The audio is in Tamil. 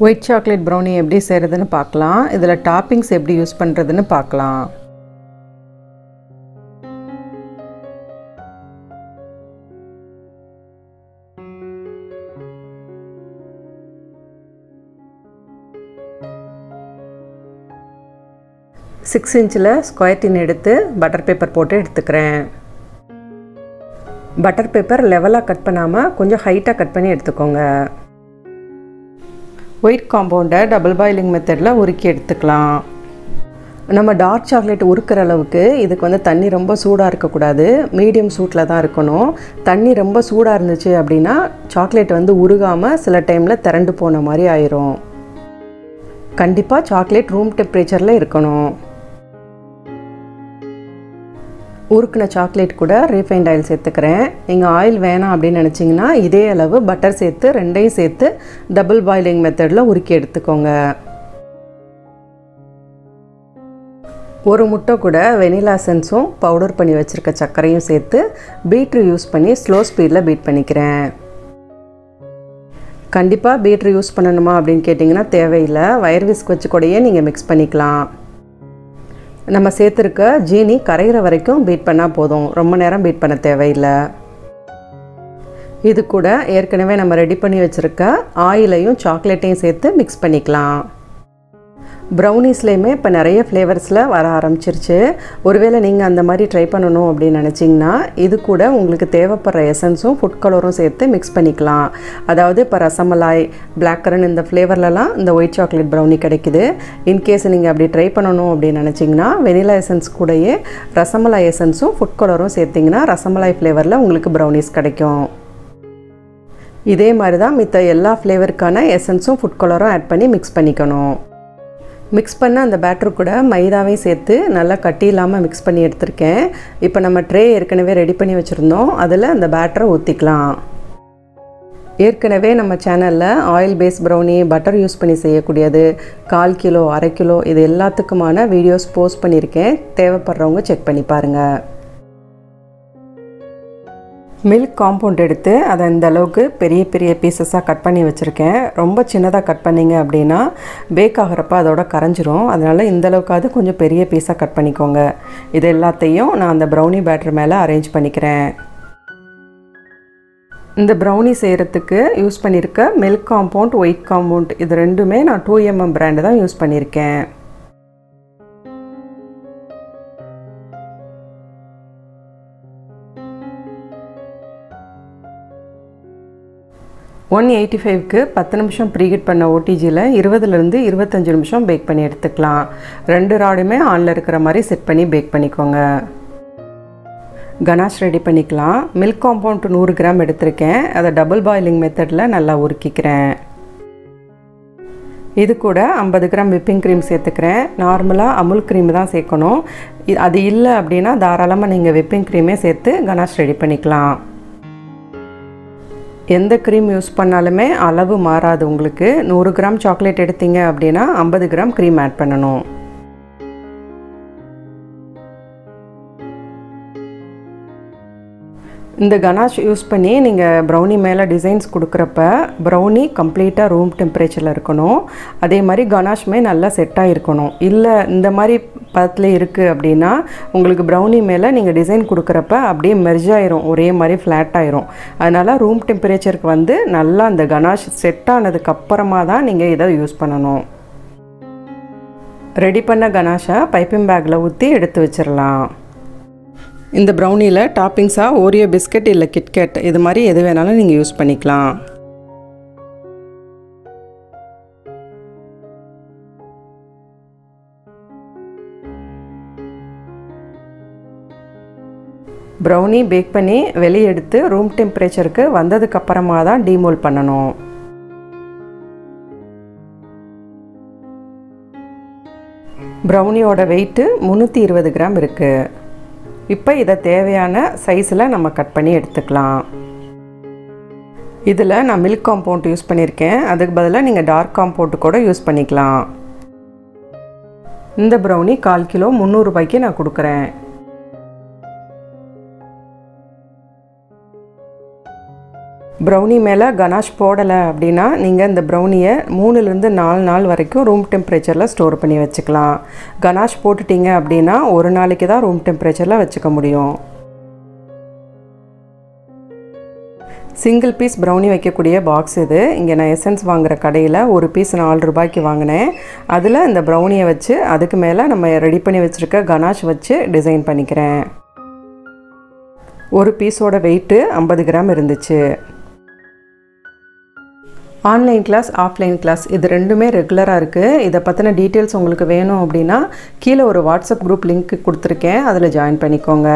ஒயிட் சாக்லேட் ப்ரௌனி எப்படி செய்கிறதுன்னு பார்க்கலாம். இதில் டாப்பிங்ஸ் எப்படி யூஸ் பண்ணுறதுன்னு பார்க்கலாம். சிக்ஸ் இன்ச்சில் ஸ்கொயர் டின் எடுத்து பட்டர் பேப்பர் போட்டு எடுத்துக்கிறேன். பட்டர் பேப்பர் லெவலாக கட் பண்ணாமல் கொஞ்சம் ஹைட்டாக கட் பண்ணி எடுத்துக்கோங்க. ஒயிட் காம்பவுண்டை டபுள் பாயிலிங் மெத்தடில் உருக்கி எடுத்துக்கலாம். நம்ம டார்க் சாக்லேட் உருக்கிற அளவுக்கு இதுக்கு தண்ணி ரொம்ப சூடாக இருக்கக்கூடாது, மீடியம் சூட்டில் தான் இருக்கணும். தண்ணி ரொம்ப சூடாக இருந்துச்சு அப்படின்னா சாக்லேட் உருகாமல் சில டைமில் திரண்டு போன மாதிரி ஆயிரும். கண்டிப்பாக சாக்லேட் ரூம் டெம்பரேச்சரில் இருக்கணும். உருக்கின சாக்லேட் கூட ரீஃபைண்ட் ஆயில் சேர்த்துக்கிறேன். நீங்கள் ஆயில் வேணாம் அப்படின்னு நினச்சிங்கன்னா இதே அளவு பட்டர் சேர்த்து ரெண்டையும் சேர்த்து டபுள் பாயிலிங் மெத்தடில் உருக்கி எடுத்துக்கோங்க. ஒரு முட்டை கூட வெனிலா எசன்ஸும் பவுடர் பண்ணி வச்சுருக்க சர்க்கரையும் சேர்த்து பீட்ரு யூஸ் பண்ணி ஸ்லோ ஸ்பீடில் பீட் பண்ணிக்கிறேன். கண்டிப்பாக பீட்ரு யூஸ் பண்ணணுமா அப்படின்னு கேட்டிங்கன்னா தேவையில்லை. வயர் விஸ்க் வச்சு கூடயே நீங்கள் மிக்ஸ் பண்ணிக்கலாம். நம்ம சேர்த்துருக்க ஜீனி கரைகிற வரைக்கும் பீட் பண்ணால் போதும், ரொம்ப நேரம் பீட் பண்ண தேவையில்லை. இது கூட ஏற்கனவே நம்ம ரெடி பண்ணி வச்சுருக்க ஆயிலையும் சாக்லேட்டையும் சேர்த்து மிக்ஸ் பண்ணிக்கலாம். ப்ரௌனிஸ்லேயுமே இப்போ நிறைய ஃப்ளேவர்ஸில் வர ஆரம்பிச்சிருச்சு. ஒருவேளை நீங்கள் அந்த மாதிரி ட்ரை பண்ணணும் அப்படின்னு நினச்சிங்கன்னா இது கூட உங்களுக்கு தேவைப்படுற எசன்ஸும் ஃபுட் கலரும் சேர்த்து மிக்ஸ் பண்ணிக்கலாம். அதாவது இப்போ ரசமலாய், பிளாக் கரண்ட் இந்த ஃப்ளேவர்லலாம் இந்த ஒயிட் சாக்லேட் ப்ரௌனி கிடைக்குது. இன்கேஸ் நீங்கள் அப்படி ட்ரை பண்ணணும் அப்படின்னு நினச்சிங்கன்னா வெனிலா எசன்ஸ் கூடயே ரசமலாய் எசன்ஸும் ஃபுட் கலரும் சேர்த்திங்கன்னா ரசமலாய் ஃப்ளேவரில் உங்களுக்கு ப்ரௌனிஸ் கிடைக்கும். இதே மாதிரி தான் மித்த எல்லா ஃப்ளேவருக்கான எசன்ஸும் ஃபுட் கலரும் ஆட் பண்ணி மிக்ஸ் பண்ணிக்கணும். மிக்ஸ் பண்ண அந்த பேட்டர் கூட மைதாவையும் சேர்த்து நல்லா கட்டி இல்லாமல் மிக்ஸ் பண்ணி எடுத்திருக்கேன். இப்போ நம்ம ட்ரே ஏற்கனவே ரெடி பண்ணி வச்சுருந்தோம், அதில் அந்த பேட்டரை ஊற்றிக்கலாம். ஏற்கனவே நம்ம சேனலில் oil base brownie butter use பண்ணி செய்யக்கூடியது 1/4 கிலோ 1/2 கிலோ இது எல்லாத்துக்குமான வீடியோஸ் போஸ்ட் பண்ணியிருக்கேன். தேவைப்படுறவங்க செக் பண்ணி பாருங்கள். மில்க் காம்பவுண்ட் எடுத்து அதை இந்த அளவுக்கு பெரிய பெரிய பீசஸாக கட் பண்ணி வச்சுருக்கேன். ரொம்ப சின்னதாக கட் பண்ணிங்க அப்படின்னா பேக் ஆகிறப்ப அதோட கரைஞ்சிரும். அதனால் இந்தளவுக்காவது கொஞ்சம் பெரிய பீஸாக கட் பண்ணிக்கோங்க. இது எல்லாத்தையும் நான் அந்த ப்ரௌனி பேட்டர் மேலே அரேஞ்ச் பண்ணிக்கிறேன். இந்த ப்ரௌனி செய்கிறதுக்கு யூஸ் பண்ணியிருக்க மில்க் காம்பவுண்ட், ஒயிட் காம்பவுண்ட் இது ரெண்டுமே நான் 2mm பிராண்டு தான் யூஸ் பண்ணியிருக்கேன். $185க்கு 10 நிமிஷம் ப்ரீஹீட் பண்ண ஓடிஜியில் 20லேருந்து 25 நிமிஷம் பேக் பண்ணி எடுத்துக்கலாம். 2 ராடுமே ஆனில் இருக்கிற மாதிரி செட் பண்ணி பேக் பண்ணிக்கோங்க. கனாஷ் ரெடி பண்ணிக்கலாம். மில்க் காம்பவுண்ட் 100 கிராம் எடுத்திருக்கேன். அதை டபுள் பாயிலிங் மெத்தடில் நல்லா உருக்கிக்கிறேன். இது கூட 50 கிராம் விப்பிங் க்ரீம் சேர்த்துக்கிறேன். நார்மலாக அமுல் க்ரீம் தான் சேர்க்கணும். அது இல்லை அப்படின்னா தாராளமாக நீங்கள் விப்பிங் க்ரீமே சேர்த்து கனாஷ் ரெடி பண்ணிக்கலாம். எந்த க்ரீம் யூஸ் பண்ணாலுமே அளவு மாறாது. உங்களுக்கு 100 கிராம் சாக்லேட் எடுத்தீங்க அப்படின்னா 50 கிராம் க்ரீம் ஆட் பண்ணணும். இந்த கனாஷ் யூஸ் பண்ணி நீங்கள் ப்ரௌனி மேலே டிசைன்ஸ் கொடுக்குறப்ப ப்ரௌனி கம்ப்ளீட்டாக ரூம் டெம்பரேச்சரில் இருக்கணும். அதே மாதிரி கனாஷுமே நல்லா செட்டாக இருக்கணும். இல்லை இந்த மாதிரி பதத்தில் இருக்குது அப்படின்னா உங்களுக்கு ப்ரௌனி மேலே நீங்கள் டிசைன் கொடுக்குறப்ப அப்படியே மெர்ஜ் ஆயிரும், ஒரே மாதிரி ஃப்ளாட் ஆயிரும். அதனால் ரூம் டெம்பரேச்சருக்கு நல்லா அந்த கனாஷ் செட் ஆனதுக்கப்புறமா தான் நீங்கள் இதை யூஸ் பண்ணணும். ரெடி பண்ண கனாஷை பைப்பிங் பேக்கில் ஊற்றி எடுத்து வச்சிடலாம். இந்த ப்ரௌனியில் டாப்பிங்ஸாக ஓரியோ பிஸ்கட் இல்லை கிட்கேட் இது மாதிரி எது வேணாலும் நீங்கள் யூஸ் பண்ணிக்கலாம். ப்ரௌனி பேக் பண்ணி வெளியே எடுத்து ரூம் டெம்பரேச்சருக்கு வந்ததுக்கப்புறமா தான் டீமோல்ட் பண்ணணும். ப்ரௌனியோட வெயிட்டு 320 கிராம் இருக்குது. இப்போ இதை தேவையான சைஸில் நம்ம கட் பண்ணி எடுத்துக்கலாம். இதில் நான் மில்க் காம்பவுண்ட் யூஸ் பண்ணியிருக்கேன். அதுக்கு பதிலாக நீங்கள் டார்க் காம்பவுண்ட் கூட யூஸ் பண்ணிக்கலாம். இந்த ப்ரௌனி 1/4 கிலோ 300 ரூபாய்க்கு நான் கொடுக்குறேன். ப்ரௌனி மேலே கனாஷ் போடலை அப்படின்னா நீங்கள் இந்த ப்ரௌனியை 3லேருந்து 4 நாள் வரைக்கும் ரூம் டெம்பரேச்சரில் ஸ்டோர் பண்ணி வச்சுக்கலாம். கனாஷ் போட்டுட்டிங்க அப்படின்னா ஒரு நாளைக்கு தான் ரூம் டெம்பரேச்சரில் வச்சுக்க முடியும். சிங்கிள் பீஸ் ப்ரௌனி வைக்கக்கூடிய பாக்ஸ் இது. இங்கே நான் எசன்ஸ் வாங்குகிற கடையில் ஒரு பீஸ் 4 ரூபாய்க்கு வாங்கினேன். அதில் இந்த ப்ரௌனியை வச்சு அதுக்கு மேலே நம்ம ரெடி பண்ணி வச்சுருக்க கனாஷ் வச்சு டிசைன் பண்ணிக்கிறேன். ஒரு பீஸோட வெயிட்டு 50 கிராம் இருந்துச்சு. ஆன்லைன் கிளாஸ், ஆஃப்லைன் கிளாஸ் இது ரெண்டுமே ரெகுலராக இருக்குது. இதை பற்றின டீட்டெயில்ஸ் உங்களுக்கு வேணும் அப்படின்னா கீழே ஒரு வாட்ஸ்அப் குரூப் லிங்க் கொடுத்துருக்கேன், அதில் ஜாயின் பண்ணிக்கோங்க.